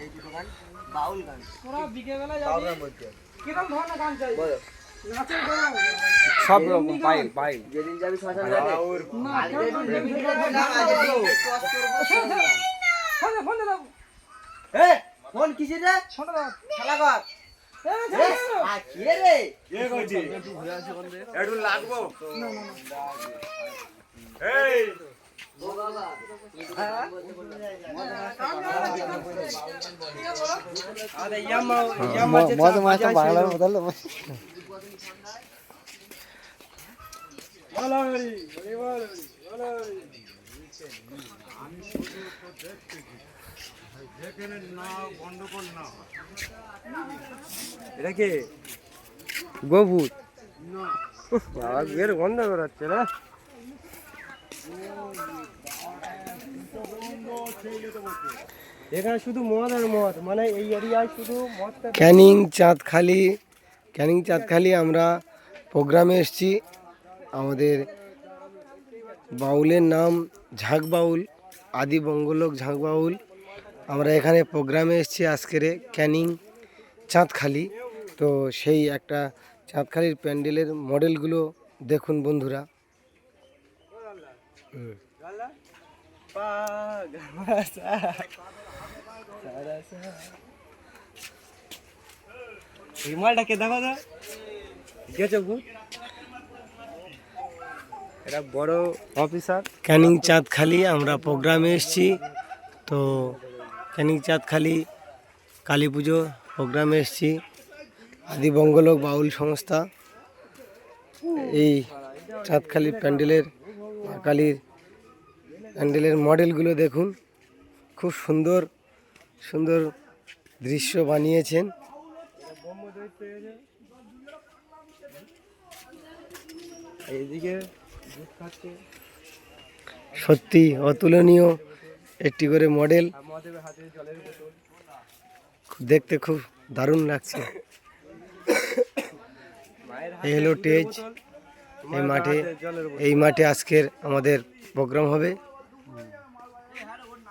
এই দুটো গান বাউল গান। তোরা বিকেলবেলা যাবি কিরকম ধরনের গান চাই বলো নাচের গান সব রকম পাইল পাইল যেদিন যাবি শ্মশান ঘাটে না কালকে কেমন প্রেমিক বললাম আজ ক্রস করবো। ফোন ফোন দাও এ ফোন কিসের রে? ছোট দাও খেলা কর। এ এ, আ কে রে? কে কইছি একটু লাগবো এই ও বাবা আরে ইয়ামা মদ মাছ বাংলার বদল এটা কি গোভূত বাবা বের গন্ধ বেরোচ্ছে না এখানে শুধু মদ আর মদ মানে এই এরিয়ায় শুধু মদটা ক্যানিং চাঁদখালি আমরা প্রোগ্রামে এসেছি। আমাদের বাউলের নাম ঝাঁক বাউল, আদি বঙ্গলোক ঝাঁক বাউল। আমরা এখানে প্রোগ্রামে এসেছি আজকের ক্যানিং চাঁদখালি। তো সেই একটা চাঁদখালির প্যান্ডেলের মডেলগুলো দেখুন বন্ধুরা। এই মালটাকে দেখো তো গেছে ভূত এটা বড় অফিসার ক্যানিং চাঁদখালি আমরা প্রোগ্রামে এসেছি। তো ক্যানিং চাঁদখালি কালী পুজো প্রোগ্রামে এসেছি। আদি বঙ্গলোক বাউল সংস্থা এই চাঁদখালির প্যান্ডেলের মা কালীর প্যান্ডেলের মডেলগুলো দেখুন, খুব সুন্দর সুন্দর দৃশ্য বানিয়েছেন। এইদিকে সত্যি অতুলনীয় একটি করে মডেল, আমাদের হাতে জলের বোতল দেখতে খুব দারুণ লাগছে। এই হলো স্টেজ, এই মাঠে আজকের আমাদের প্রোগ্রাম হবে।